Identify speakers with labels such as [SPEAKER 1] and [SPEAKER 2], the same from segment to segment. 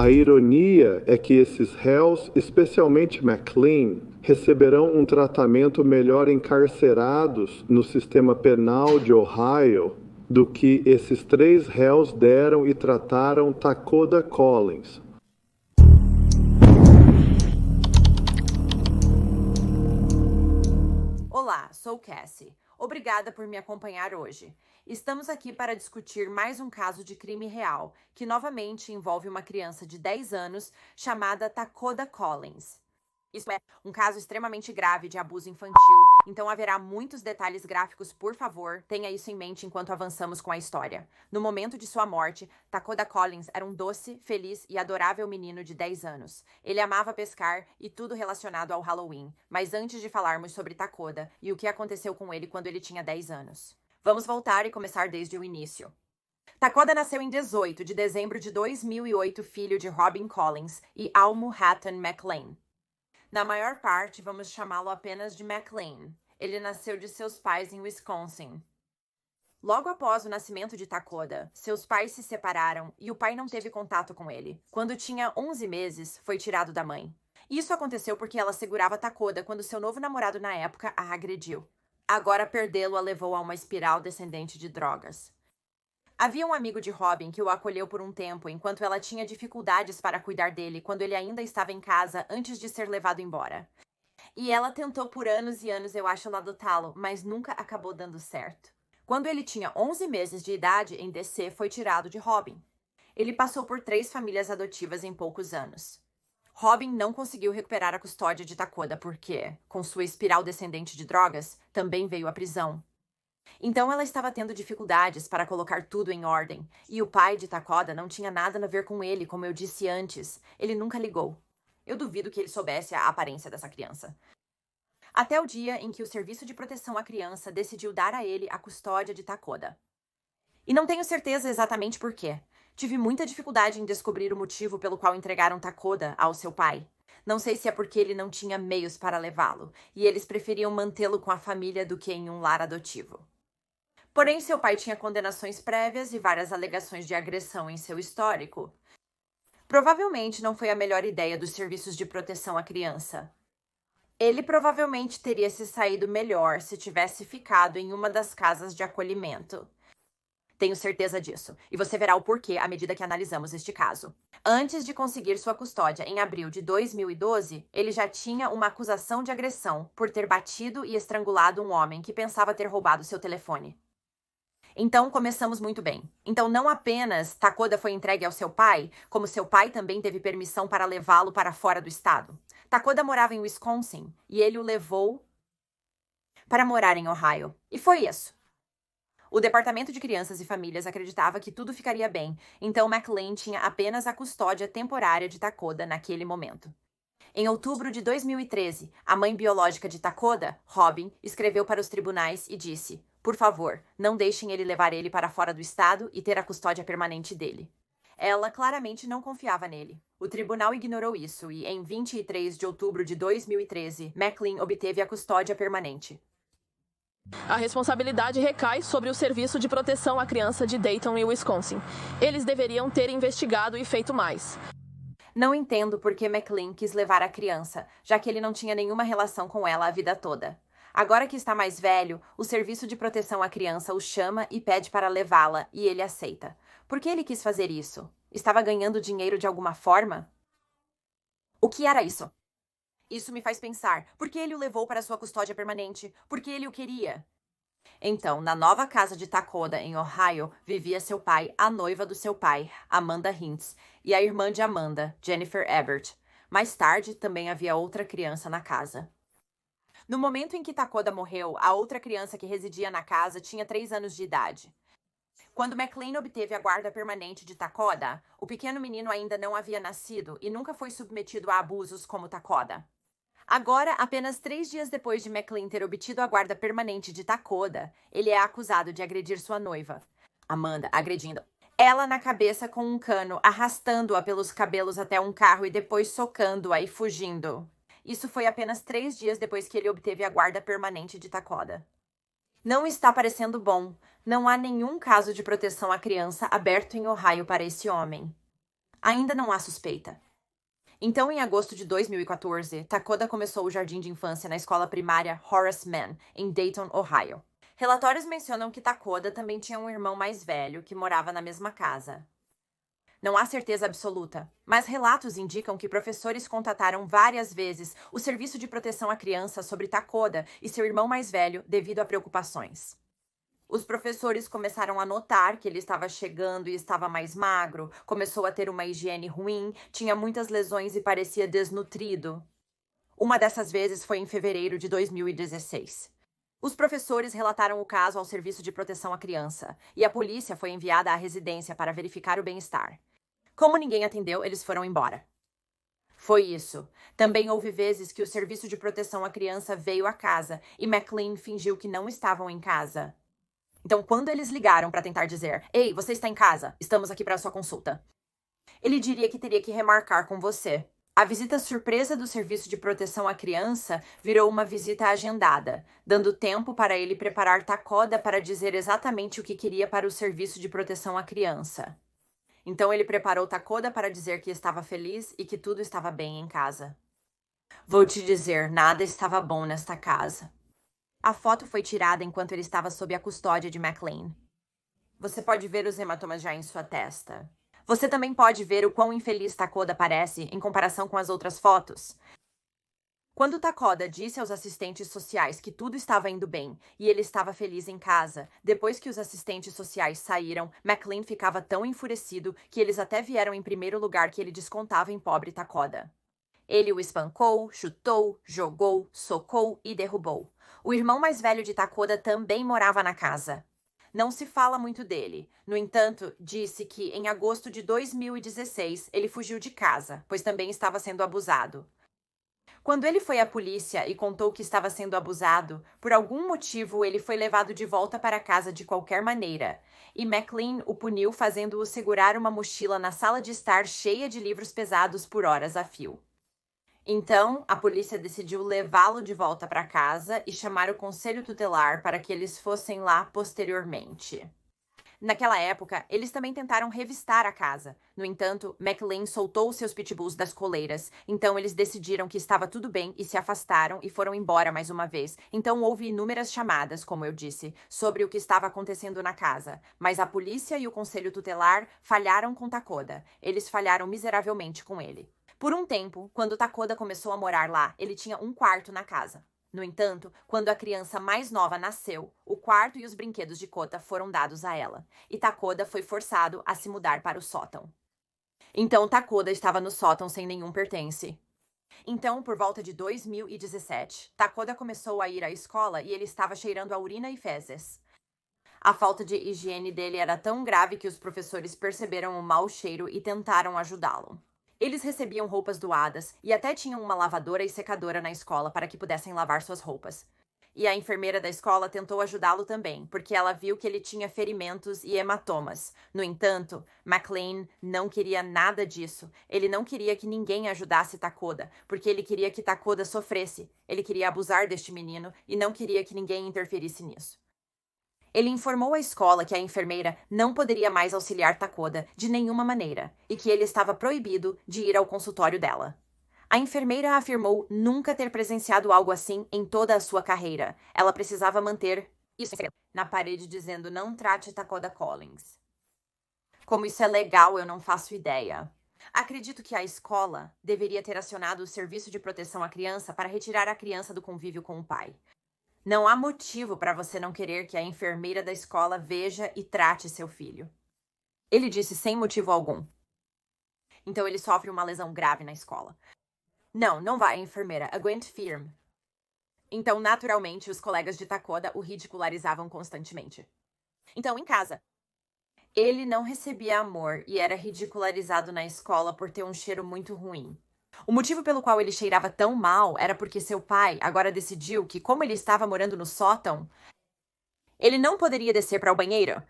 [SPEAKER 1] A ironia é que esses réus, especialmente McLean, receberão um tratamento melhor encarcerados no sistema penal de Ohio do que esses 3 réus deram e trataram Takoda Collins.
[SPEAKER 2] Olá, sou Cassie. Obrigada por me acompanhar hoje. Estamos aqui para discutir mais um caso de crime real, que novamente envolve uma criança de 10 anos chamada Takoda Collins. Isso é um caso extremamente grave de abuso infantil, então haverá muitos detalhes gráficos, por favor, tenha isso em mente enquanto avançamos com a história. No momento de sua morte, Takoda Collins era um doce, feliz e adorável menino de 10 anos. Ele amava pescar e tudo relacionado ao Halloween, mas antes de falarmos sobre Takoda e o que aconteceu com ele quando ele tinha 10 anos. Vamos voltar e começar desde o início. Takoda nasceu em 18 de dezembro de 2008, filho de Robin Collins e Almu Hatton McLean. Na maior parte, vamos chamá-lo apenas de McLean. Ele nasceu de seus pais em Wisconsin. Logo após o nascimento de Takoda, seus pais se separaram e o pai não teve contato com ele. Quando tinha 11 meses, foi tirado da mãe. Isso aconteceu porque ela segurava Takoda quando seu novo namorado na época a agrediu. Agora perdê-lo a levou a uma espiral descendente de drogas. Havia um amigo de Robin que o acolheu por um tempo enquanto ela tinha dificuldades para cuidar dele quando ele ainda estava em casa antes de ser levado embora. E ela tentou por anos e anos, eu acho, adotá-lo, mas nunca acabou dando certo. Quando ele tinha 11 meses de idade, em DC, foi tirado de Robin. Ele passou por 3 famílias adotivas em poucos anos. Robin não conseguiu recuperar a custódia de Takoda porque, com sua espiral descendente de drogas, também veio à prisão. Então ela estava tendo dificuldades para colocar tudo em ordem, e o pai de Takoda não tinha nada a ver com ele, como eu disse antes. Ele nunca ligou. Eu duvido que ele soubesse a aparência dessa criança. Até o dia em que o Serviço de Proteção à Criança decidiu dar a ele a custódia de Takoda. E não tenho certeza exatamente por quê. Tive muita dificuldade em descobrir o motivo pelo qual entregaram Takoda ao seu pai. Não sei se é porque ele não tinha meios para levá-lo, e eles preferiam mantê-lo com a família do que em um lar adotivo. Porém, seu pai tinha condenações prévias e várias alegações de agressão em seu histórico. Provavelmente não foi a melhor ideia dos serviços de proteção à criança. Ele provavelmente teria se saído melhor se tivesse ficado em uma das casas de acolhimento. Tenho certeza disso, e você verá o porquê à medida que analisamos este caso. Antes de conseguir sua custódia em abril de 2012, ele já tinha uma acusação de agressão por ter batido e estrangulado um homem que pensava ter roubado seu telefone. Então, começamos muito bem. Então, não apenas Takoda foi entregue ao seu pai, como seu pai também teve permissão para levá-lo para fora do estado. Takoda morava em Wisconsin e ele o levou para morar em Ohio. E foi isso. O Departamento de Crianças e Famílias acreditava que tudo ficaria bem, então McLean tinha apenas a custódia temporária de Takoda naquele momento. Em outubro de 2013, a mãe biológica de Takoda, Robin, escreveu para os tribunais e disse: "Por favor, não deixem ele levar ele para fora do estado e ter a custódia permanente dele." Ela claramente não confiava nele. O tribunal ignorou isso e, em 23 de outubro de 2013, McLean obteve a custódia permanente.
[SPEAKER 3] A responsabilidade recai sobre o Serviço de Proteção à Criança de Dayton e Wisconsin. Eles deveriam ter investigado e feito mais.
[SPEAKER 2] Não entendo por que McLean quis levar a criança, já que ele não tinha nenhuma relação com ela a vida toda. Agora que está mais velho, o Serviço de Proteção à Criança o chama e pede para levá-la, e ele aceita. Por que ele quis fazer isso? Estava ganhando dinheiro de alguma forma? O que era isso? Isso me faz pensar, por que ele o levou para sua custódia permanente? Por que ele o queria? Então, na nova casa de Takoda, em Ohio, vivia seu pai, a noiva do seu pai, Amanda Hintz, e a irmã de Amanda, Jennifer Ebert. Mais tarde, também havia outra criança na casa. No momento em que Takoda morreu, a outra criança que residia na casa tinha 3 anos de idade. Quando McLean obteve a guarda permanente de Takoda, o pequeno menino ainda não havia nascido e nunca foi submetido a abusos como Takoda. Agora, apenas 3 dias depois de McLean ter obtido a guarda permanente de Takoda, ele é acusado de agredir sua noiva, Amanda, agredindo ela na cabeça com um cano, arrastando-a pelos cabelos até um carro e depois socando-a e fugindo. Isso foi apenas 3 dias depois que ele obteve a guarda permanente de Takoda. Não está parecendo bom. Não há nenhum caso de proteção à criança aberto em Ohio para esse homem. Ainda não há suspeita. Então, em agosto de 2014, Takoda começou o jardim de infância na escola primária Horace Mann, em Dayton, Ohio. Relatórios mencionam que Takoda também tinha um irmão mais velho que morava na mesma casa. Não há certeza absoluta, mas relatos indicam que professores contataram várias vezes o Serviço de Proteção à Criança sobre Takoda e seu irmão mais velho devido a preocupações. Os professores começaram a notar que ele estava chegando e estava mais magro, começou a ter uma higiene ruim, tinha muitas lesões e parecia desnutrido. Uma dessas vezes foi em fevereiro de 2016. Os professores relataram o caso ao Serviço de Proteção à Criança e a polícia foi enviada à residência para verificar o bem-estar. Como ninguém atendeu, eles foram embora. Foi isso. Também houve vezes que o Serviço de Proteção à Criança veio à casa e McLean fingiu que não estavam em casa. Então, quando eles ligaram para tentar dizer: "Ei, você está em casa? Estamos aqui para a sua consulta", ele diria que teria que remarcar com você. A visita surpresa do Serviço de Proteção à Criança virou uma visita agendada, dando tempo para ele preparar Takoda para dizer exatamente o que queria para o Serviço de Proteção à Criança. Então ele preparou Takoda para dizer que estava feliz e que tudo estava bem em casa. Vou te dizer, nada estava bom nesta casa. A foto foi tirada enquanto ele estava sob a custódia de McLean. Você pode ver os hematomas já em sua testa. Você também pode ver o quão infeliz Takoda parece em comparação com as outras fotos. Quando Takoda disse aos assistentes sociais que tudo estava indo bem e ele estava feliz em casa, depois que os assistentes sociais saíram, McLean ficava tão enfurecido que eles até vieram em primeiro lugar que ele descontava em pobre Takoda. Ele o espancou, chutou, jogou, socou e derrubou. O irmão mais velho de Takoda também morava na casa. Não se fala muito dele. No entanto, disse que em agosto de 2016 ele fugiu de casa, pois também estava sendo abusado. Quando ele foi à polícia e contou que estava sendo abusado, por algum motivo ele foi levado de volta para casa de qualquer maneira, e McLean o puniu fazendo-o segurar uma mochila na sala de estar cheia de livros pesados por horas a fio. Então, a polícia decidiu levá-lo de volta para casa e chamar o conselho tutelar para que eles fossem lá posteriormente. Naquela época, eles também tentaram revistar a casa. No entanto, McLean soltou seus pitbulls das coleiras, então eles decidiram que estava tudo bem e se afastaram e foram embora mais uma vez. Então houve inúmeras chamadas, como eu disse, sobre o que estava acontecendo na casa. Mas a polícia e o conselho tutelar falharam com Takoda. Eles falharam miseravelmente com ele. Por um tempo, quando Takoda começou a morar lá, ele tinha um quarto na casa. No entanto, quando a criança mais nova nasceu, o quarto e os brinquedos de Kota foram dados a ela, e Takoda foi forçado a se mudar para o sótão. Então Takoda estava no sótão sem nenhum pertence. Então, por volta de 2017, Takoda começou a ir à escola e ele estava cheirando a urina e fezes. A falta de higiene dele era tão grave que os professores perceberam o mau cheiro e tentaram ajudá-lo. Eles recebiam roupas doadas e até tinham uma lavadora e secadora na escola para que pudessem lavar suas roupas. E a enfermeira da escola tentou ajudá-lo também, porque ela viu que ele tinha ferimentos e hematomas. No entanto, McLean não queria nada disso. Ele não queria que ninguém ajudasse Takoda, porque ele queria que Takoda sofresse. Ele queria abusar deste menino e não queria que ninguém interferisse nisso. Ele informou à escola que a enfermeira não poderia mais auxiliar Takoda de nenhuma maneira e que ele estava proibido de ir ao consultório dela. A enfermeira afirmou nunca ter presenciado algo assim em toda a sua carreira. Ela precisava manter isso na parede dizendo: "Não trate Takoda Collins". Como isso é legal, eu não faço ideia. Acredito que a escola deveria ter acionado o Serviço de Proteção à Criança para retirar a criança do convívio com o pai. Não há motivo para você não querer que a enfermeira da escola veja e trate seu filho. Ele disse sem motivo algum. Então ele sofre uma lesão grave na escola. Não vai, enfermeira. Aguente firme. Então, naturalmente, os colegas de Takoda o ridicularizavam constantemente. Então, em casa, ele não recebia amor e era ridicularizado na escola por ter um cheiro muito ruim. O motivo pelo qual ele cheirava tão mal era porque seu pai agora decidiu que, como ele estava morando no sótão, ele não poderia descer para o banheiro.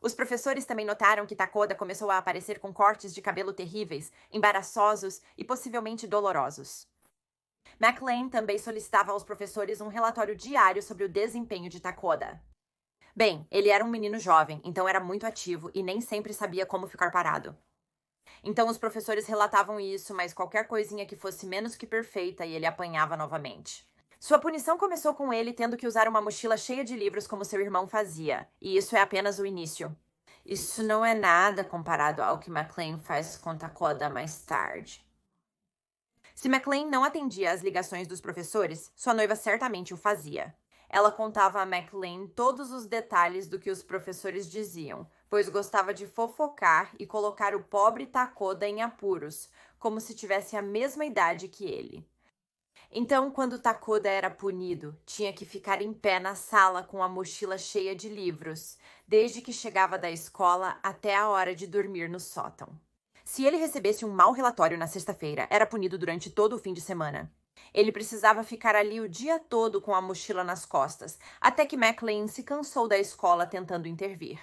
[SPEAKER 2] Os professores também notaram que Takoda começou a aparecer com cortes de cabelo terríveis, embaraçosos e possivelmente dolorosos. McLean também solicitava aos professores um relatório diário sobre o desempenho de Takoda. Bem, ele era um menino jovem, então era muito ativo e nem sempre sabia como ficar parado. Então os professores relatavam isso, mas qualquer coisinha que fosse menos que perfeita e ele apanhava novamente. Sua punição começou com ele tendo que usar uma mochila cheia de livros como seu irmão fazia, e isso é apenas o início. Isso não é nada comparado ao que McLean faz com Takoda mais tarde. Se McLean não atendia às ligações dos professores, sua noiva certamente o fazia. Ela contava a McLean todos os detalhes do que os professores diziam, pois gostava de fofocar e colocar o pobre Takoda em apuros, como se tivesse a mesma idade que ele. Então, quando Takoda era punido, tinha que ficar em pé na sala com a mochila cheia de livros, desde que chegava da escola até a hora de dormir no sótão. Se ele recebesse um mau relatório na sexta-feira, era punido durante todo o fim de semana. Ele precisava ficar ali o dia todo com a mochila nas costas, até que McLean se cansou da escola tentando intervir.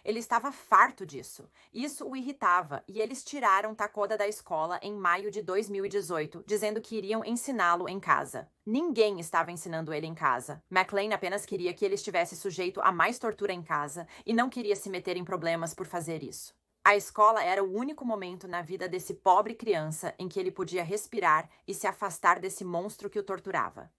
[SPEAKER 2] Ele estava farto disso. Isso o irritava, e eles tiraram Takoda da escola em maio de 2018, dizendo que iriam ensiná-lo em casa. Ninguém estava ensinando ele em casa. McLean apenas queria que ele estivesse sujeito a mais tortura em casa e não queria se meter em problemas por fazer isso. A escola era o único momento na vida desse pobre criança em que ele podia respirar e se afastar desse monstro que o torturava.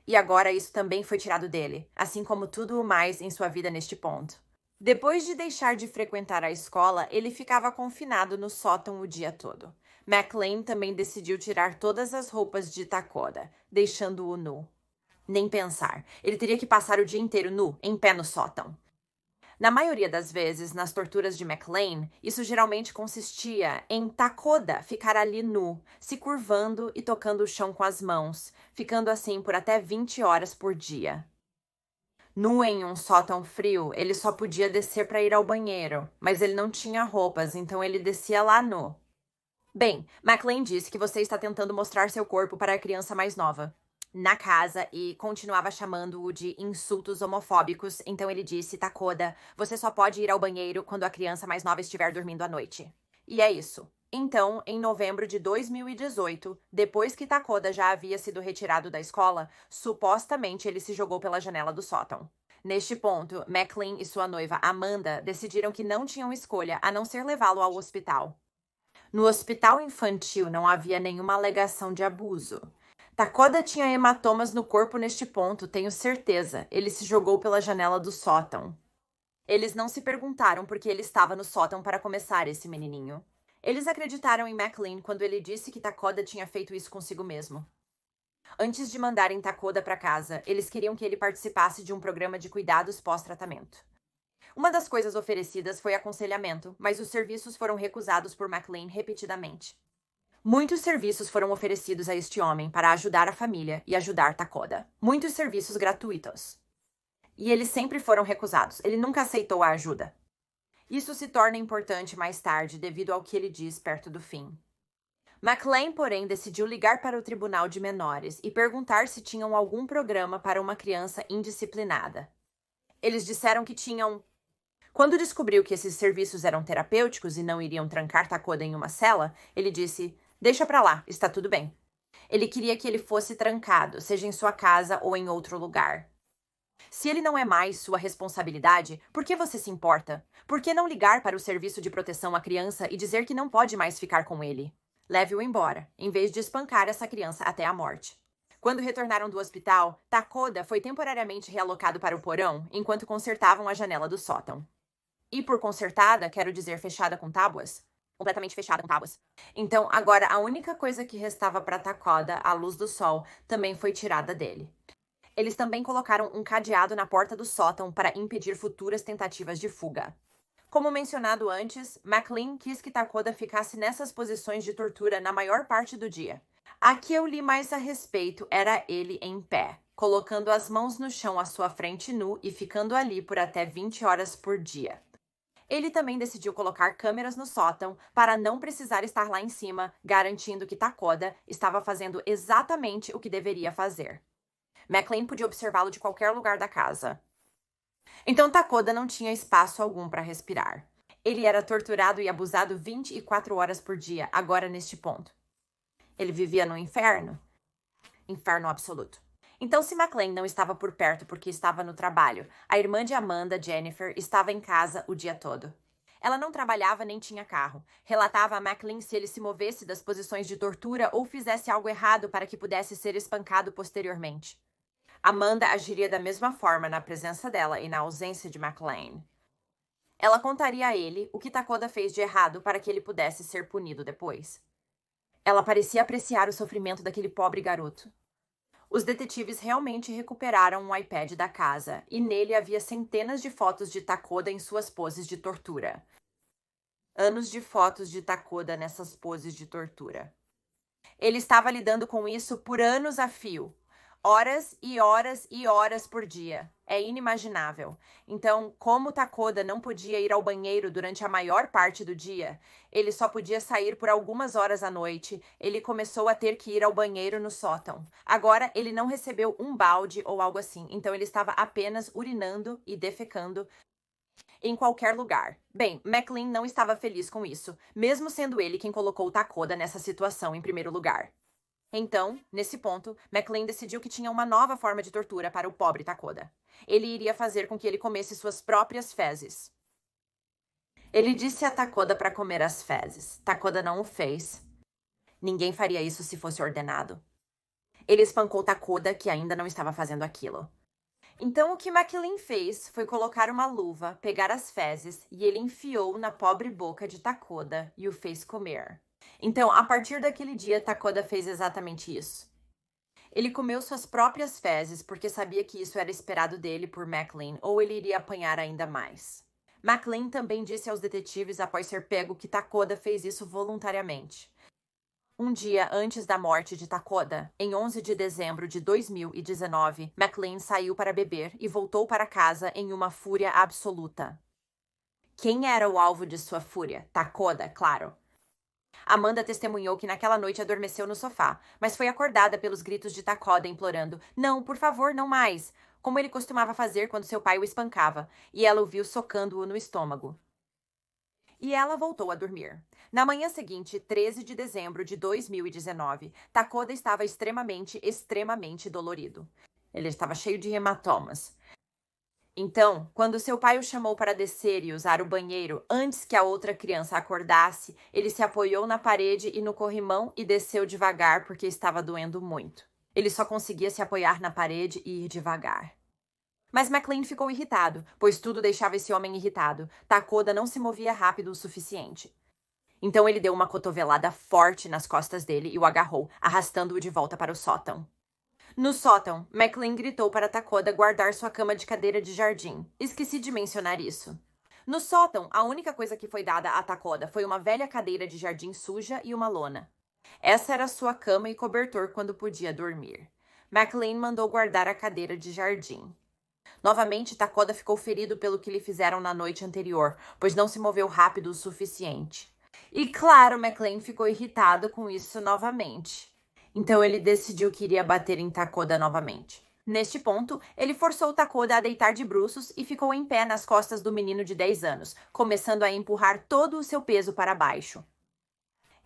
[SPEAKER 2] E agora isso também foi tirado dele, assim como tudo o mais em sua vida neste ponto. Depois de deixar de frequentar a escola, ele ficava confinado no sótão o dia todo. McLean também decidiu tirar todas as roupas de Takoda, deixando-o nu. Nem pensar, ele teria que passar o dia inteiro nu, em pé no sótão. Na maioria das vezes, nas torturas de McLean, isso geralmente consistia em Takoda ficar ali nu, se curvando e tocando o chão com as mãos, ficando assim por até 20 horas por dia. Nu em um sótão frio, ele só podia descer para ir ao banheiro, mas ele não tinha roupas, então ele descia lá nu. Bem, McLean disse que você está tentando mostrar seu corpo para a criança mais nova na casa e continuava chamando-o de insultos homofóbicos, então ele disse: Takoda, você só pode ir ao banheiro quando a criança mais nova estiver dormindo à noite. E é isso. Então, em novembro de 2018, depois que Takoda já havia sido retirado da escola, supostamente ele se jogou pela janela do sótão. Neste ponto, McLean e sua noiva Amanda decidiram que não tinham escolha a não ser levá-lo ao hospital. No hospital infantil não havia nenhuma alegação de abuso. Takoda tinha hematomas no corpo neste ponto, tenho certeza. Ele se jogou pela janela do sótão. Eles não se perguntaram por que ele estava no sótão para começar, esse menininho. Eles acreditaram em McLean quando ele disse que Takoda tinha feito isso consigo mesmo. Antes de mandarem Takoda para casa, eles queriam que ele participasse de um programa de cuidados pós-tratamento. Uma das coisas oferecidas foi aconselhamento, mas os serviços foram recusados por McLean repetidamente. Muitos serviços foram oferecidos a este homem para ajudar a família e ajudar Takoda. Muitos serviços gratuitos. E eles sempre foram recusados. Ele nunca aceitou a ajuda. Isso se torna importante mais tarde devido ao que ele diz perto do fim. McLean, porém, decidiu ligar para o Tribunal de Menores e perguntar se tinham algum programa para uma criança indisciplinada. Eles disseram que tinham. Quando descobriu que esses serviços eram terapêuticos e não iriam trancar Takoda em uma cela, ele disse: deixa pra lá, está tudo bem. Ele queria que ele fosse trancado, seja em sua casa ou em outro lugar. Se ele não é mais sua responsabilidade, por que você se importa? Por que não ligar para o serviço de proteção à criança e dizer que não pode mais ficar com ele? Leve-o embora, em vez de espancar essa criança até a morte. Quando retornaram do hospital, Takoda foi temporariamente realocado para o porão enquanto consertavam a janela do sótão. E por consertada, quero dizer fechada com tábuas. Completamente fechada com tábuas. Então, agora, a única coisa que restava para Takoda, a luz do sol, também foi tirada dele. Eles também colocaram um cadeado na porta do sótão para impedir futuras tentativas de fuga. Como mencionado antes, McLean quis que Takoda ficasse nessas posições de tortura na maior parte do dia. A que eu li mais a respeito era ele em pé, colocando as mãos no chão à sua frente nu e ficando ali por até 20 horas por dia. Ele também decidiu colocar câmeras no sótão para não precisar estar lá em cima, garantindo que Takoda estava fazendo exatamente o que deveria fazer. McLean podia observá-lo de qualquer lugar da casa. Então Takoda não tinha espaço algum para respirar. Ele era torturado e abusado 24 horas por dia, agora neste ponto. Ele vivia no inferno? Inferno absoluto. Então, se McLean não estava por perto porque estava no trabalho, a irmã de Amanda, Jennifer, estava em casa o dia todo. Ela não trabalhava nem tinha carro. Relatava a McLean se ele se movesse das posições de tortura ou fizesse algo errado para que pudesse ser espancado posteriormente. Amanda agiria da mesma forma na presença dela e na ausência de McLean. Ela contaria a ele o que Takoda fez de errado para que ele pudesse ser punido depois. Ela parecia apreciar o sofrimento daquele pobre garoto. Os detetives realmente recuperaram um iPad da casa, e nele havia centenas de fotos de Takoda em suas poses de tortura. Anos de fotos de Takoda nessas poses de tortura. Ele estava lidando com isso por anos a fio. Horas e horas e horas por dia. É inimaginável. Então, como Takoda não podia ir ao banheiro durante a maior parte do dia, ele só podia sair por algumas horas à noite, ele começou a ter que ir ao banheiro no sótão. Agora, ele não recebeu um balde ou algo assim, então ele estava apenas urinando e defecando em qualquer lugar. Bem, McLean não estava feliz com isso, mesmo sendo ele quem colocou Takoda nessa situação em primeiro lugar. Então, nesse ponto, McLean decidiu que tinha uma nova forma de tortura para o pobre Takoda. Ele iria fazer com que ele comesse suas próprias fezes. Ele disse a Takoda para comer as fezes. Takoda não o fez. Ninguém faria isso se fosse ordenado. Ele espancou Takoda, que ainda não estava fazendo aquilo. Então, o que McLean fez foi colocar uma luva, pegar as fezes, e ele enfiou na pobre boca de Takoda e o fez comer. Então, a partir daquele dia, Takoda fez exatamente isso. Ele comeu suas próprias fezes porque sabia que isso era esperado dele por McLean, ou ele iria apanhar ainda mais. McLean também disse aos detetives após ser pego que Takoda fez isso voluntariamente. Um dia antes da morte de Takoda, em 11 de dezembro de 2019, McLean saiu para beber e voltou para casa em uma fúria absoluta. Quem era o alvo de sua fúria? Takoda, claro. Amanda testemunhou que naquela noite adormeceu no sofá, mas foi acordada pelos gritos de Takoda implorando: "Não, por favor, não mais!", como ele costumava fazer quando seu pai o espancava, e ela o viu socando-o no estômago. E ela voltou a dormir. Na manhã seguinte, 13 de dezembro de 2019, Takoda estava extremamente dolorido. Ele estava cheio de hematomas. Então, quando seu pai o chamou para descer e usar o banheiro antes que a outra criança acordasse, ele se apoiou na parede e no corrimão e desceu devagar porque estava doendo muito. Ele só conseguia se apoiar na parede e ir devagar. Mas McLean ficou irritado, pois tudo deixava esse homem irritado. Takoda não se movia rápido o suficiente. Então ele deu uma cotovelada forte nas costas dele e o agarrou, arrastando-o de volta para o sótão. No sótão, McLean gritou para Takoda guardar sua cama de cadeira de jardim. Esqueci de mencionar isso. No sótão, a única coisa que foi dada a Takoda foi uma velha cadeira de jardim suja e uma lona. Essa era sua cama e cobertor quando podia dormir. McLean mandou guardar a cadeira de jardim. Novamente, Takoda ficou ferido pelo que lhe fizeram na noite anterior, pois não se moveu rápido o suficiente. E claro, McLean ficou irritado com isso novamente. Então ele decidiu que iria bater em Takoda novamente. Neste ponto, ele forçou Takoda a deitar de bruços e ficou em pé nas costas do menino de 10 anos, começando a empurrar todo o seu peso para baixo.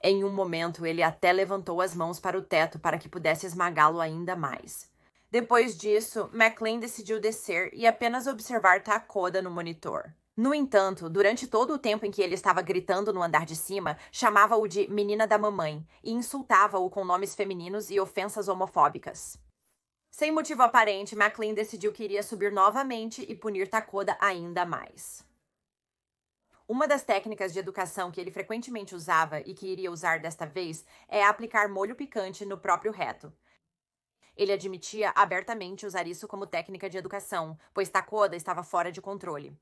[SPEAKER 2] Em um momento, ele até levantou as mãos para o teto para que pudesse esmagá-lo ainda mais. Depois disso, McLean decidiu descer e apenas observar Takoda no monitor. No entanto, durante todo o tempo em que ele estava gritando no andar de cima, chamava-o de menina da mamãe e insultava-o com nomes femininos e ofensas homofóbicas. Sem motivo aparente, McLean decidiu que iria subir novamente e punir Takoda ainda mais. Uma das técnicas de educação que ele frequentemente usava e que iria usar desta vez é aplicar molho picante no próprio reto. Ele admitia abertamente usar isso como técnica de educação, pois Takoda estava fora de controle.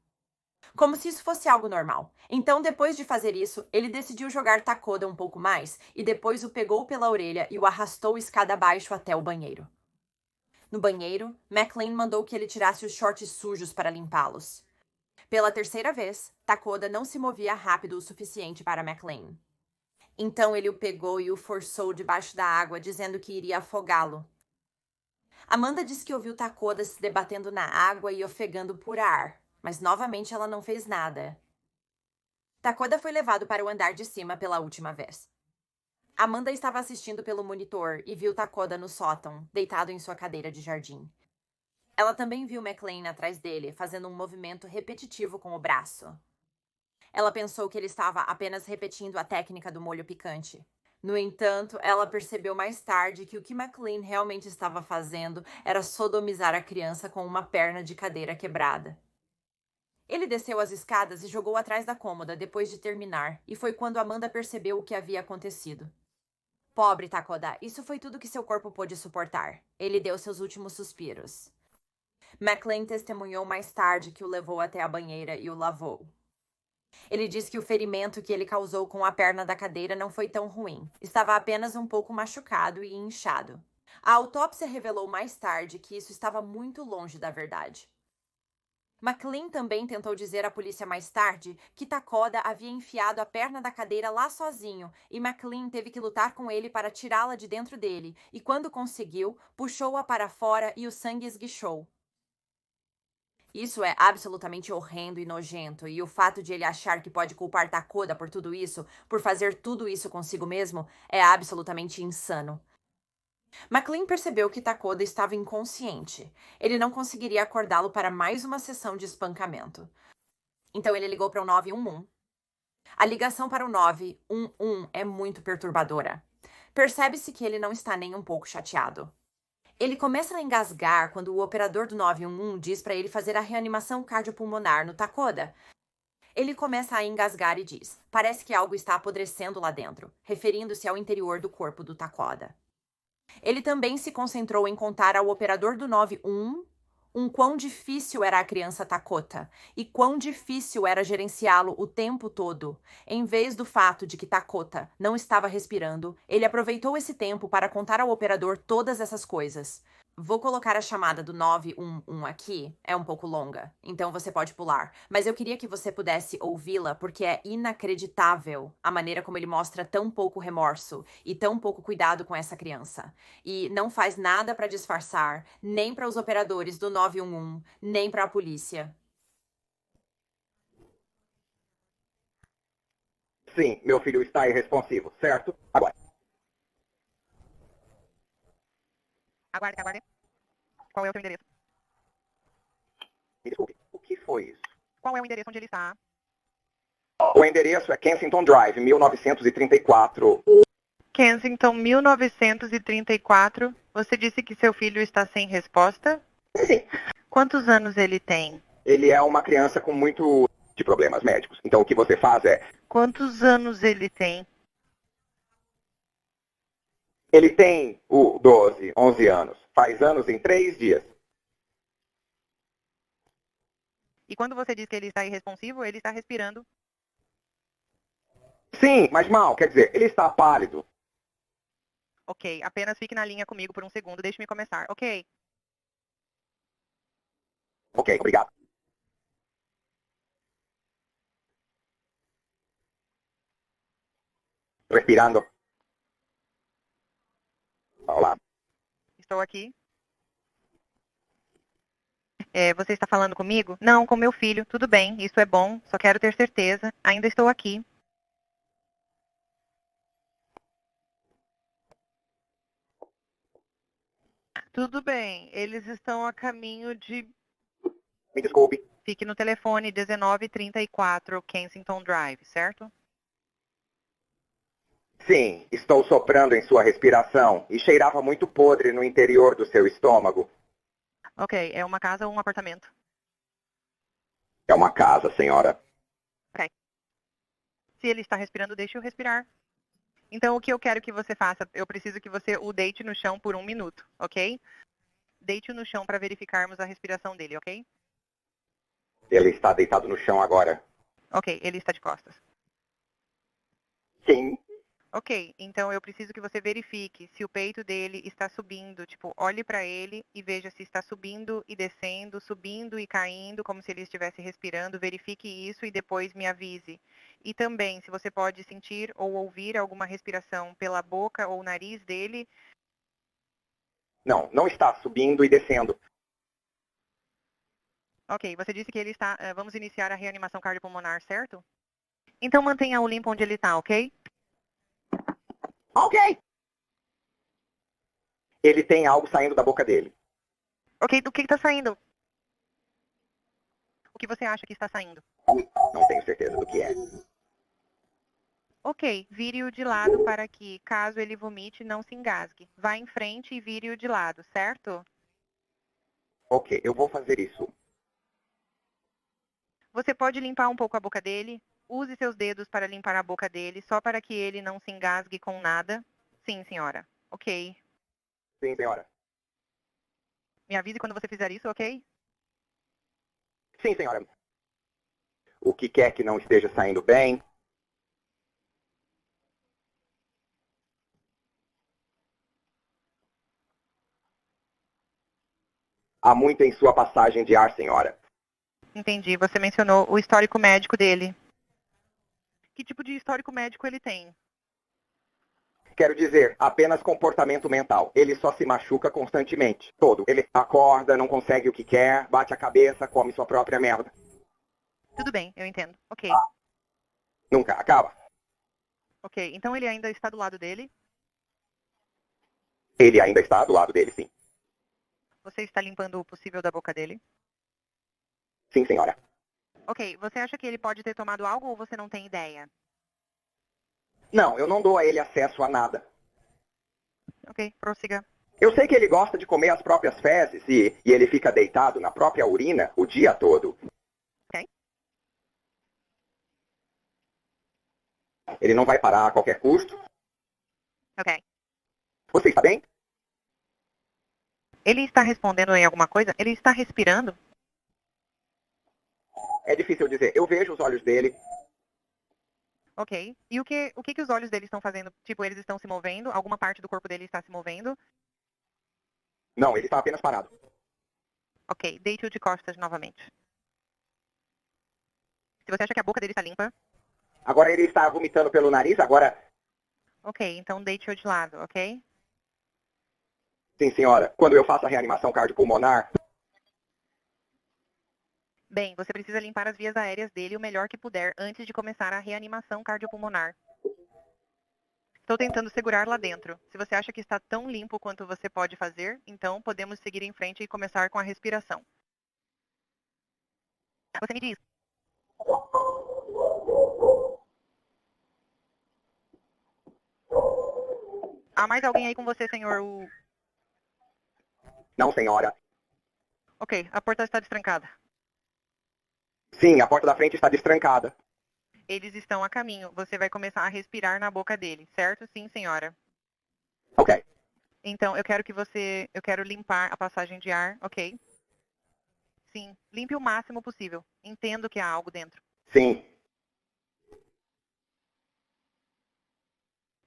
[SPEAKER 2] Como se isso fosse algo normal. Então, depois de fazer isso, ele decidiu jogar Takoda um pouco mais e depois o pegou pela orelha e o arrastou escada abaixo até o banheiro. No banheiro, McLean mandou que ele tirasse os shorts sujos para limpá-los. Pela terceira vez, Takoda não se movia rápido o suficiente para McLean. Então ele o pegou e o forçou debaixo da água, dizendo que iria afogá-lo. Amanda disse que ouviu Takoda se debatendo na água e ofegando por ar, mas novamente ela não fez nada. Takoda foi levado para o andar de cima pela última vez. Amanda estava assistindo pelo monitor e viu Takoda no sótão, deitado em sua cadeira de jardim. Ela também viu McLean atrás dele, fazendo um movimento repetitivo com o braço. Ela pensou que ele estava apenas repetindo a técnica do molho picante. No entanto, ela percebeu mais tarde que o que McLean realmente estava fazendo era sodomizar a criança com uma perna de cadeira quebrada. Ele desceu as escadas e jogou atrás da cômoda depois de terminar, e foi quando Amanda percebeu o que havia acontecido. Pobre Takoda, isso foi tudo que seu corpo pôde suportar. Ele deu seus últimos suspiros. McLean testemunhou mais tarde que o levou até a banheira e o lavou. Ele disse que o ferimento que ele causou com a perna da cadeira não foi tão ruim. Estava apenas um pouco machucado e inchado. A autópsia revelou mais tarde que isso estava muito longe da verdade. McLean também tentou dizer à polícia mais tarde que Takoda havia enfiado a perna da cadeira lá sozinho e McLean teve que lutar com ele para tirá-la de dentro dele, e quando conseguiu, puxou-a para fora e o sangue esguichou. Isso é absolutamente horrendo e nojento, e o fato de ele achar que pode culpar Takoda por tudo isso, por fazer tudo isso consigo mesmo, é absolutamente insano. McLean percebeu que Takoda estava inconsciente. Ele não conseguiria acordá-lo para mais uma sessão de espancamento. Então ele ligou para o 911. A ligação para o 911 é muito perturbadora. Percebe-se que ele não está nem um pouco chateado. Ele começa a engasgar quando o operador do 911 diz para ele fazer a reanimação cardiopulmonar no Takoda. Ele começa a engasgar e diz: "Parece que algo está apodrecendo lá dentro", referindo-se ao interior do corpo do Takoda. Ele também se concentrou em contar ao operador do 911 quão difícil era a criança Takota e quão difícil era gerenciá-lo o tempo todo. Em vez do fato de que Takota não estava respirando, ele aproveitou esse tempo para contar ao operador todas essas coisas. Vou colocar a chamada do 911 aqui, é um pouco longa, então você pode pular. Mas eu queria que você pudesse ouvi-la porque é inacreditável a maneira como ele mostra tão pouco remorso e tão pouco cuidado com essa criança. E não faz nada para disfarçar, nem para os operadores do 911, nem para a polícia.
[SPEAKER 4] Sim, meu filho está irresponsivo, certo? Agora.
[SPEAKER 5] Aguarde. Qual é o seu endereço?
[SPEAKER 4] Me desculpe, o que foi isso?
[SPEAKER 5] Qual é o endereço onde ele está?
[SPEAKER 4] O endereço é Kensington Drive, 1934.
[SPEAKER 5] Kensington, 1934. Você disse que seu filho está sem resposta?
[SPEAKER 4] Sim.
[SPEAKER 5] Quantos anos ele tem?
[SPEAKER 4] Ele é uma criança com muito de problemas médicos. Então o que você faz é...
[SPEAKER 5] Quantos anos ele tem?
[SPEAKER 4] Ele tem 12, 11 anos. Faz anos em 3 dias.
[SPEAKER 5] E quando você diz que ele está irresponsivo, ele está respirando.
[SPEAKER 4] Sim, mas mal. Quer dizer, ele está pálido.
[SPEAKER 5] Ok, apenas fique na linha comigo por um segundo. Deixe-me começar, ok?
[SPEAKER 4] Ok, obrigado. Respirando. Olá.
[SPEAKER 5] Estou aqui. Você está falando comigo? Não, com meu filho. Tudo bem, isso é bom. Só quero ter certeza. Ainda estou aqui. Tudo bem, eles estão a caminho de...
[SPEAKER 4] Me desculpe.
[SPEAKER 5] Fique no telefone 1934 Kensington Drive, certo?
[SPEAKER 4] Sim, estou soprando em sua respiração e cheirava muito podre no interior do seu estômago.
[SPEAKER 5] Ok, é uma casa ou um apartamento?
[SPEAKER 4] É uma casa, senhora.
[SPEAKER 5] Ok. Se ele está respirando, deixe-o respirar. Então, o que eu quero que você faça? Eu preciso que você o deite no chão por 1 minuto, ok? Deite-o no chão para verificarmos a respiração dele, ok?
[SPEAKER 4] Ele está deitado no chão agora.
[SPEAKER 5] Ok, ele está de costas.
[SPEAKER 4] Sim.
[SPEAKER 5] Ok, então eu preciso que você verifique se o peito dele está subindo. Tipo, olhe para ele e veja se está subindo e descendo, subindo e caindo, como se ele estivesse respirando. Verifique isso e depois me avise. E também, se você pode sentir ou ouvir alguma respiração pela boca ou nariz dele.
[SPEAKER 4] Não, não está subindo e descendo.
[SPEAKER 5] Ok, você disse que ele está... vamos iniciar a reanimação cardiopulmonar, certo? Então mantenha-o limpo onde ele está, ok?
[SPEAKER 4] Ok. Ele tem algo saindo da boca dele.
[SPEAKER 5] Ok, do que está saindo? O que você acha que está saindo?
[SPEAKER 4] Não tenho certeza do que é.
[SPEAKER 5] Ok, vire-o de lado para que, caso ele vomite, não se engasgue. Vá em frente e vire-o de lado, certo?
[SPEAKER 4] Ok, eu vou fazer isso.
[SPEAKER 5] Você pode limpar um pouco a boca dele? Use seus dedos para limpar a boca dele, só para que ele não se engasgue com nada. Sim, senhora. Ok.
[SPEAKER 4] Sim, senhora.
[SPEAKER 5] Me avise quando você fizer isso, ok?
[SPEAKER 4] Sim, senhora. O que quer que não esteja saindo bem? Há muito em sua passagem de ar, senhora.
[SPEAKER 5] Entendi. Você mencionou o histórico médico dele. Que tipo de histórico médico ele tem?
[SPEAKER 4] Quero dizer, apenas comportamento mental. Ele só se machuca constantemente. Todo. Ele acorda, não consegue o que quer, bate a cabeça, come sua própria merda.
[SPEAKER 5] Tudo bem, eu entendo. Ok.
[SPEAKER 4] Nunca acaba.
[SPEAKER 5] Ok, então ele ainda está do lado dele?
[SPEAKER 4] Ele ainda está do lado dele, sim.
[SPEAKER 5] Você está limpando o possível da boca dele?
[SPEAKER 4] Sim, senhora.
[SPEAKER 5] Ok, você acha que ele pode ter tomado algo ou você não tem ideia?
[SPEAKER 4] Não, eu não dou a ele acesso a nada.
[SPEAKER 5] Ok, prossiga.
[SPEAKER 4] Eu sei que ele gosta de comer as próprias fezes e ele fica deitado na própria urina o dia todo.
[SPEAKER 5] Ok.
[SPEAKER 4] Ele não vai parar a qualquer custo.
[SPEAKER 5] Ok.
[SPEAKER 4] Você está bem?
[SPEAKER 5] Ele está respondendo em alguma coisa? Ele está respirando?
[SPEAKER 4] É difícil dizer. Eu vejo os olhos dele.
[SPEAKER 5] Ok. E o que os olhos dele estão fazendo? Tipo, eles estão se movendo? Alguma parte do corpo dele está se movendo?
[SPEAKER 4] Não, ele está apenas parado.
[SPEAKER 5] Ok, deite-o de costas novamente. Se você acha que a boca dele está limpa,
[SPEAKER 4] Agora ele está vomitando pelo nariz. Agora,
[SPEAKER 5] ok, então deite-o de lado, ok?
[SPEAKER 4] sim, senhora. Quando eu faço a reanimação cardiopulmonar,
[SPEAKER 5] Bem, você precisa limpar as vias aéreas dele o melhor que puder antes de começar a reanimação cardiopulmonar. Estou tentando segurar lá dentro. Se você acha que está tão limpo quanto você pode fazer, então podemos seguir em frente e começar com a respiração. Você me diz. Há mais alguém aí com você, senhor?
[SPEAKER 4] não, senhora.
[SPEAKER 5] Ok, a porta está destrancada.
[SPEAKER 4] Sim, a porta da frente está destrancada.
[SPEAKER 5] Eles estão a caminho. Você vai começar a respirar na boca dele, certo? Sim, senhora.
[SPEAKER 4] Ok.
[SPEAKER 5] Então, eu quero limpar a passagem de ar, ok? Sim, limpe o máximo possível. Entendo que há algo dentro.
[SPEAKER 4] Sim.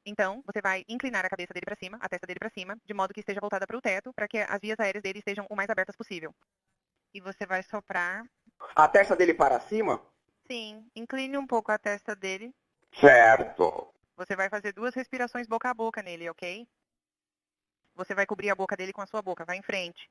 [SPEAKER 5] Então, você vai inclinar a cabeça dele para cima, a testa dele para cima, de modo que esteja voltada para o teto, para que as vias aéreas dele estejam o mais abertas possível. E você vai soprar.
[SPEAKER 4] A testa dele para cima?
[SPEAKER 5] Sim, incline um pouco a testa dele.
[SPEAKER 4] Certo.
[SPEAKER 5] Você vai fazer 2 respirações boca a boca nele, ok? Você vai cobrir a boca dele com a sua boca. Vai em frente.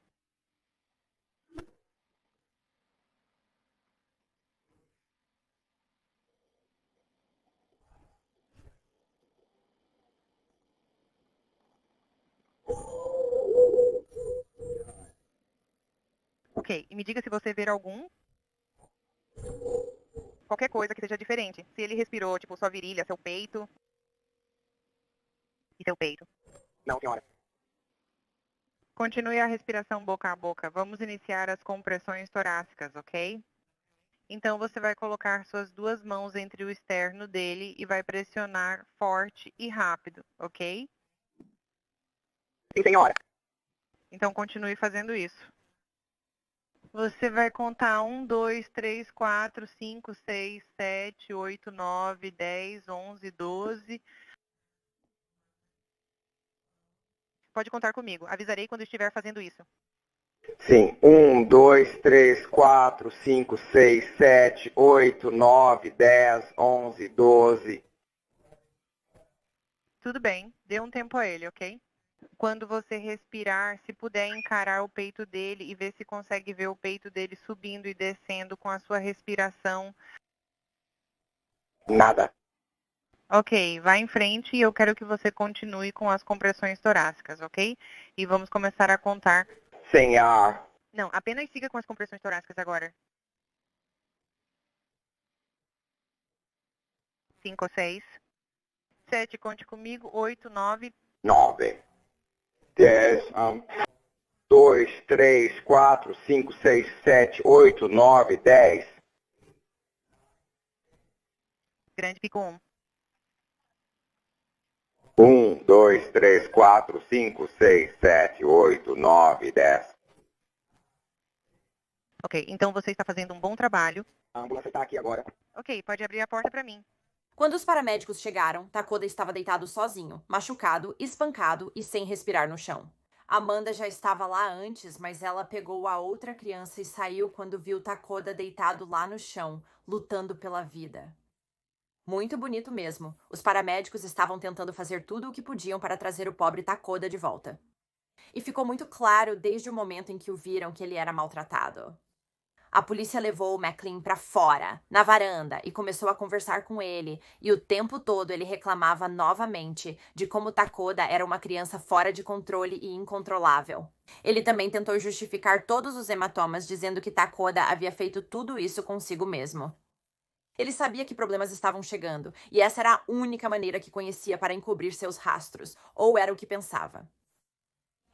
[SPEAKER 5] Ok, e me diga se você ver qualquer coisa que seja diferente. Se ele respirou, tipo, sua virilha, seu peito. E seu peito.
[SPEAKER 4] Não, senhora.
[SPEAKER 5] Continue a respiração boca a boca. Vamos iniciar as compressões torácicas, ok? Então, você vai colocar suas 2 mãos entre o externo dele e vai pressionar forte e rápido, ok?
[SPEAKER 4] Sim, senhora.
[SPEAKER 5] Então, continue fazendo isso. Você vai contar 1, 2, 3, 4, 5, 6, 7, 8, 9, 10, 11, 12. Pode contar comigo. Avisarei quando estiver fazendo isso.
[SPEAKER 4] Sim. 1, 2, 3, 4, 5, 6, 7, 8, 9, 10, 11, 12.
[SPEAKER 5] Tudo bem. Dê um tempo a ele, ok? Quando você respirar, se puder encarar o peito dele e ver se consegue ver o peito dele subindo e descendo com a sua respiração.
[SPEAKER 4] Nada.
[SPEAKER 5] Ok, vá em frente e eu quero que você continue com as compressões torácicas, ok? E vamos começar a contar.
[SPEAKER 4] Sem ar.
[SPEAKER 5] Não, apenas siga com as compressões torácicas agora. 5 ou 6. 7, conte comigo. 8, 9.
[SPEAKER 4] 9, 10, 2, 3, 4, 5, 6, 7, 8, 9, 10.
[SPEAKER 5] Grande pico 1.
[SPEAKER 4] 1, 2, 3, 4, 5, 6, 7, 8, 9, 10.
[SPEAKER 5] Ok, então você está fazendo um bom trabalho.
[SPEAKER 4] A ambulância está aqui agora.
[SPEAKER 5] Ok, pode abrir a porta para mim.
[SPEAKER 2] Quando os paramédicos chegaram, Takoda estava deitado sozinho, machucado, espancado e sem respirar no chão. Amanda já estava lá antes, mas ela pegou a outra criança e saiu quando viu Takoda deitado lá no chão, lutando pela vida. Muito bonito mesmo. Os paramédicos estavam tentando fazer tudo o que podiam para trazer o pobre Takoda de volta. E ficou muito claro desde o momento em que o viram que ele era maltratado. A polícia levou o McLean para fora, na varanda, e começou a conversar com ele, e o tempo todo ele reclamava novamente de como Takoda era uma criança fora de controle e incontrolável. Ele também tentou justificar todos os hematomas, dizendo que Takoda havia feito tudo isso consigo mesmo. Ele sabia que problemas estavam chegando, e essa era a única maneira que conhecia para encobrir seus rastros, ou era o que pensava.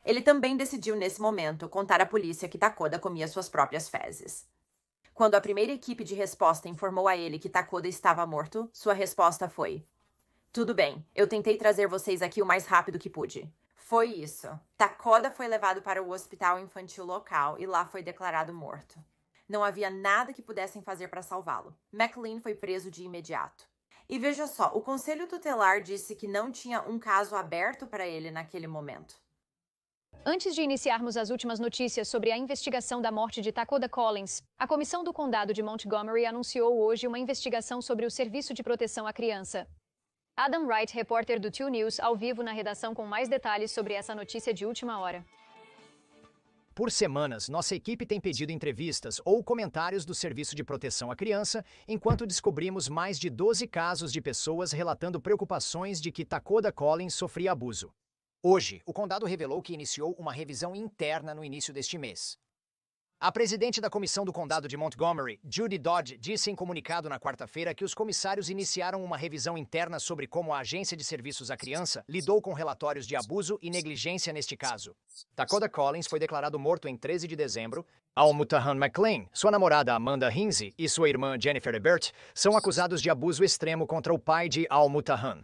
[SPEAKER 2] Ele também decidiu, nesse momento, contar à polícia que Takoda comia suas próprias fezes. Quando a primeira equipe de resposta informou a ele que Takoda estava morto, sua resposta foi: "Tudo bem, eu tentei trazer vocês aqui o mais rápido que pude." Foi isso. Takoda foi levado para o hospital infantil local e lá foi declarado morto. Não havia nada que pudessem fazer para salvá-lo. McLean foi preso de imediato. E veja só, o conselho tutelar disse que não tinha um caso aberto para ele naquele momento.
[SPEAKER 6] Antes de iniciarmos as últimas notícias sobre a investigação da morte de Takoda Collins, a Comissão do Condado de Montgomery anunciou hoje uma investigação sobre o Serviço de Proteção à Criança. Adam Wright, repórter do 2 News, ao vivo na redação com mais detalhes sobre essa notícia de última hora.
[SPEAKER 7] Por semanas, nossa equipe tem pedido entrevistas ou comentários do Serviço de Proteção à Criança, enquanto descobrimos mais de 12 casos de pessoas relatando preocupações de que Takoda Collins sofria abuso. Hoje, o condado revelou que iniciou uma revisão interna no início deste mês. A presidente da Comissão do Condado de Montgomery, Judy Dodge, disse em comunicado na quarta-feira que os comissários iniciaram uma revisão interna sobre como a Agência de Serviços à Criança lidou com relatórios de abuso e negligência neste caso. Takoda Collins foi declarado morto em 13 de dezembro. Al-Mutahan McLean, sua namorada Amanda Hinsey e sua irmã Jennifer Ebert são acusados de abuso extremo contra o pai de Al-Mutahan.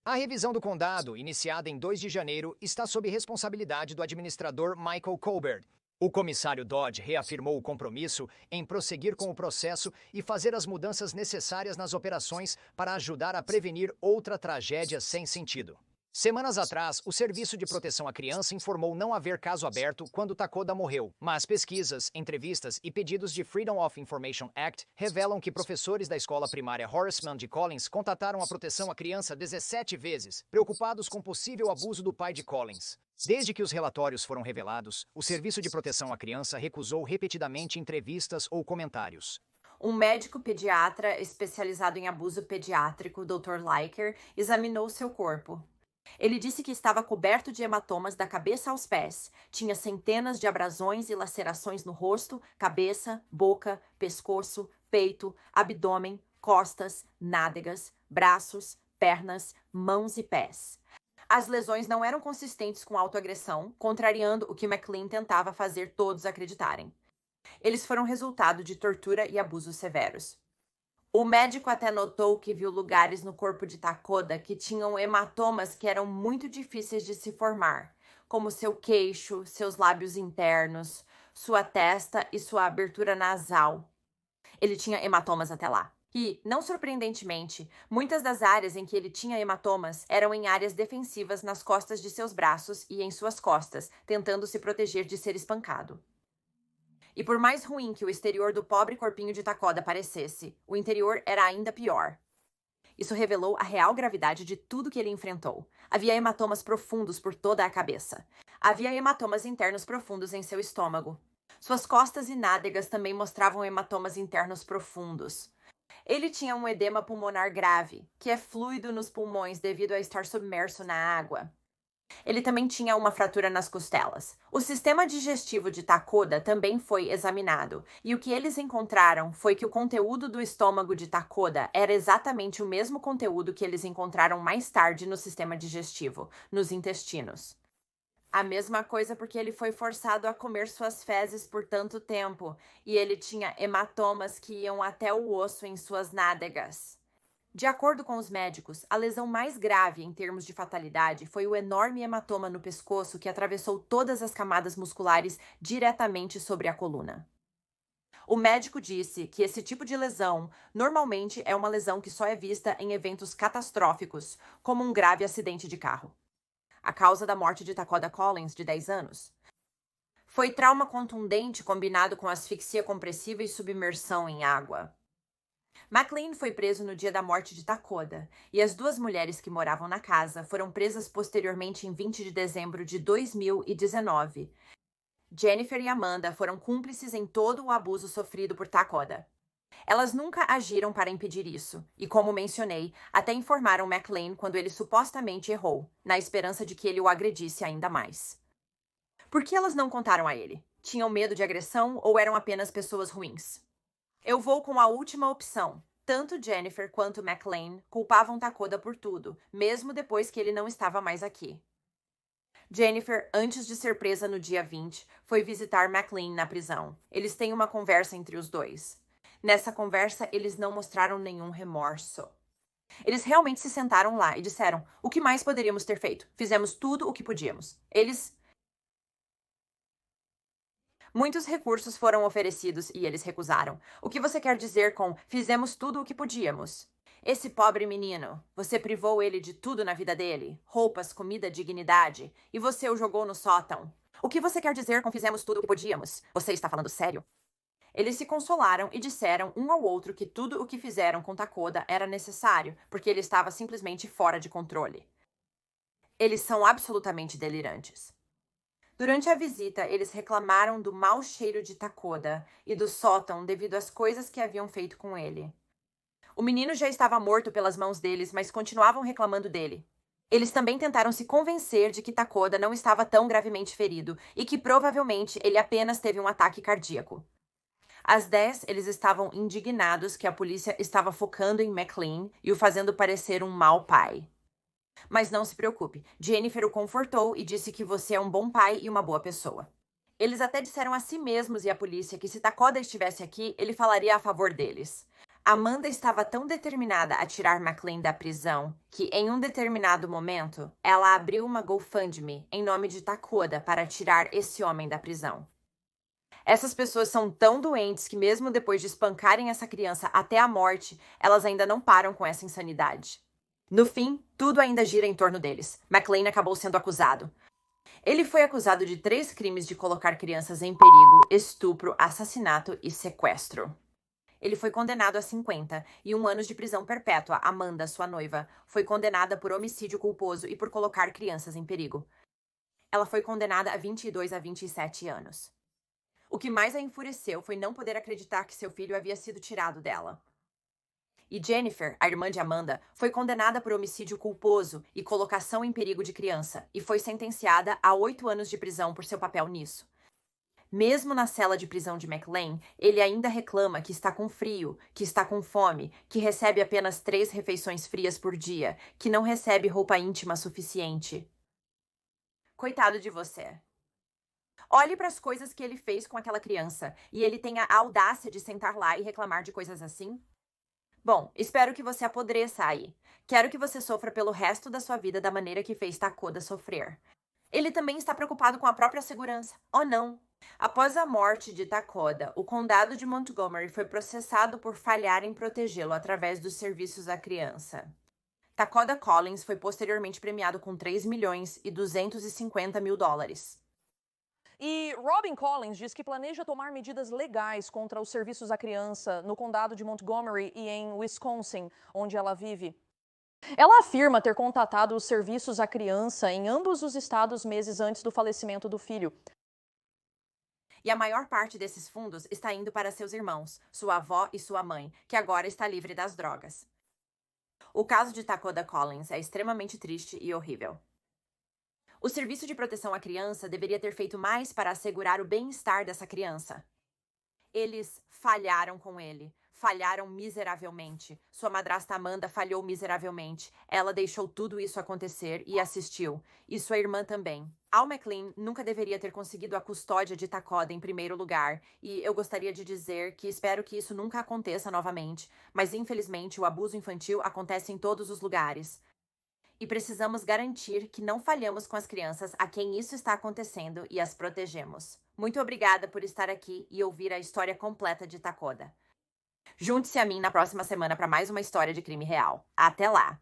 [SPEAKER 7] A revisão do condado, iniciada em 2 de janeiro, está sob responsabilidade do administrador Michael Colbert. O comissário Dodge reafirmou o compromisso em prosseguir com o processo e fazer as mudanças necessárias nas operações para ajudar a prevenir outra tragédia sem sentido. Semanas atrás, o Serviço de Proteção à Criança informou não haver caso aberto quando Takoda morreu, mas pesquisas, entrevistas e pedidos de Freedom of Information Act revelam que professores da escola primária Horace Mann de Collins contataram a proteção à criança 17 vezes, preocupados com possível abuso do pai de Collins. Desde que os relatórios foram revelados, o Serviço de Proteção à Criança recusou repetidamente entrevistas ou comentários.
[SPEAKER 2] Um médico pediatra especializado em abuso pediátrico, Dr. Liker, examinou seu corpo. Ele disse que estava coberto de hematomas da cabeça aos pés, tinha centenas de abrasões e lacerações no rosto, cabeça, boca, pescoço, peito, abdômen, costas, nádegas, braços, pernas, mãos e pés. As lesões não eram consistentes com autoagressão, contrariando o que McLean tentava fazer todos acreditarem. Eles foram resultado de tortura e abusos severos. O médico até notou que viu lugares no corpo de Takoda que tinham hematomas que eram muito difíceis de se formar, como seu queixo, seus lábios internos, sua testa e sua abertura nasal. Ele tinha hematomas até lá. E, não surpreendentemente, muitas das áreas em que ele tinha hematomas eram em áreas defensivas nas costas de seus braços e em suas costas, tentando se proteger de ser espancado. E por mais ruim que o exterior do pobre corpinho de Takoda parecesse, o interior era ainda pior. Isso revelou a real gravidade de tudo que ele enfrentou. Havia hematomas profundos por toda a cabeça. Havia hematomas internos profundos em seu estômago. Suas costas e nádegas também mostravam hematomas internos profundos. Ele tinha um edema pulmonar grave, que é fluido nos pulmões devido a estar submerso na água. Ele também tinha uma fratura nas costelas. O sistema digestivo de Takoda também foi examinado, e o que eles encontraram foi que o conteúdo do estômago de Takoda era exatamente o mesmo conteúdo que eles encontraram mais tarde no sistema digestivo, nos intestinos. A mesma coisa porque ele foi forçado a comer suas fezes por tanto tempo, e ele tinha hematomas que iam até o osso em suas nádegas. De acordo com os médicos, a lesão mais grave em termos de fatalidade foi o enorme hematoma no pescoço que atravessou todas as camadas musculares diretamente sobre a coluna. O médico disse que esse tipo de lesão normalmente é uma lesão que só é vista em eventos catastróficos, como um grave acidente de carro. A causa da morte de Takoda Collins, de 10 anos, foi trauma contundente combinado com asfixia compressiva e submersão em água. McLean foi preso no dia da morte de Takoda, e as duas mulheres que moravam na casa foram presas posteriormente em 20 de dezembro de 2019. Jennifer e Amanda foram cúmplices em todo o abuso sofrido por Takoda. Elas nunca agiram para impedir isso, e como mencionei, até informaram McLean quando ele supostamente errou, na esperança de que ele o agredisse ainda mais. Por que elas não contaram a ele? Tinham medo de agressão ou eram apenas pessoas ruins? Eu vou com a última opção. Tanto Jennifer quanto McLean culpavam Takoda por tudo, mesmo depois que ele não estava mais aqui. Jennifer, antes de ser presa no dia 20, foi visitar McLean na prisão. Eles têm uma conversa entre os dois. Nessa conversa, eles não mostraram nenhum remorso. Eles realmente se sentaram lá e disseram: o que mais poderíamos ter feito? Fizemos tudo o que podíamos. Muitos recursos foram oferecidos e eles recusaram. O que você quer dizer com fizemos tudo o que podíamos? Esse pobre menino, você privou ele de tudo na vida dele, roupas, comida, dignidade, e você o jogou no sótão. O que você quer dizer com fizemos tudo o que podíamos? Você está falando sério? Eles se consolaram e disseram um ao outro que tudo o que fizeram com Takoda era necessário, porque ele estava simplesmente fora de controle. Eles são absolutamente delirantes. Durante a visita, eles reclamaram do mau cheiro de Takoda e do sótão devido às coisas que haviam feito com ele. O menino já estava morto pelas mãos deles, mas continuavam reclamando dele. Eles também tentaram se convencer de que Takoda não estava tão gravemente ferido e que provavelmente ele apenas teve um ataque cardíaco. Às 10, eles estavam indignados que a polícia estava focando em McLean e o fazendo parecer um mau pai. Mas não se preocupe, Jennifer o confortou e disse que você é um bom pai e uma boa pessoa. Eles até disseram a si mesmos e à polícia que se Takoda estivesse aqui, ele falaria a favor deles. Amanda estava tão determinada a tirar McLean da prisão que, em um determinado momento, ela abriu uma GoFundMe em nome de Takoda para tirar esse homem da prisão. Essas pessoas são tão doentes que mesmo depois de espancarem essa criança até a morte, elas ainda não param com essa insanidade. No fim, tudo ainda gira em torno deles. McLean acabou sendo acusado. Ele foi acusado de 3 crimes de colocar crianças em perigo, estupro, assassinato e sequestro. Ele foi condenado a 50 e 1 ano de prisão perpétua. Amanda, sua noiva, foi condenada por homicídio culposo e por colocar crianças em perigo. Ela foi condenada a 22 a 27 anos. O que mais a enfureceu foi não poder acreditar que seu filho havia sido tirado dela. E Jennifer, a irmã de Amanda, foi condenada por homicídio culposo e colocação em perigo de criança e foi sentenciada a 8 anos de prisão por seu papel nisso. Mesmo na cela de prisão de McLean, ele ainda reclama que está com frio, que está com fome, que recebe apenas 3 refeições frias por dia, que não recebe roupa íntima suficiente. Coitado de você. Olhe para as coisas que ele fez com aquela criança e ele tem a audácia de sentar lá e reclamar de coisas assim? Bom, espero que você apodreça aí. Quero que você sofra pelo resto da sua vida da maneira que fez Takoda sofrer. Ele também está preocupado com a própria segurança. Oh, não! Após a morte de Takoda, o condado de Montgomery foi processado por falhar em protegê-lo através dos serviços à criança. Takoda Collins foi posteriormente premiado com $3.250.000.
[SPEAKER 3] E Robin Collins diz que planeja tomar medidas legais contra os serviços à criança no condado de Montgomery e em Wisconsin, onde ela vive. Ela afirma ter contatado os serviços à criança em ambos os estados meses antes do falecimento do filho.
[SPEAKER 2] E a maior parte desses fundos está indo para seus irmãos, sua avó e sua mãe, que agora está livre das drogas. O caso de Takoda Collins é extremamente triste e horrível. O Serviço de Proteção à Criança deveria ter feito mais para assegurar o bem-estar dessa criança. Eles falharam com ele. Falharam miseravelmente. Sua madrasta Amanda falhou miseravelmente. Ela deixou tudo isso acontecer e assistiu. E sua irmã também. Al McLean nunca deveria ter conseguido a custódia de Takoda em primeiro lugar. E eu gostaria de dizer que espero que isso nunca aconteça novamente. Mas infelizmente o abuso infantil acontece em todos os lugares. E precisamos garantir que não falhamos com as crianças a quem isso está acontecendo e as protegemos. Muito obrigada por estar aqui e ouvir a história completa de Takoda. Junte-se a mim na próxima semana para mais uma história de crime real. Até lá!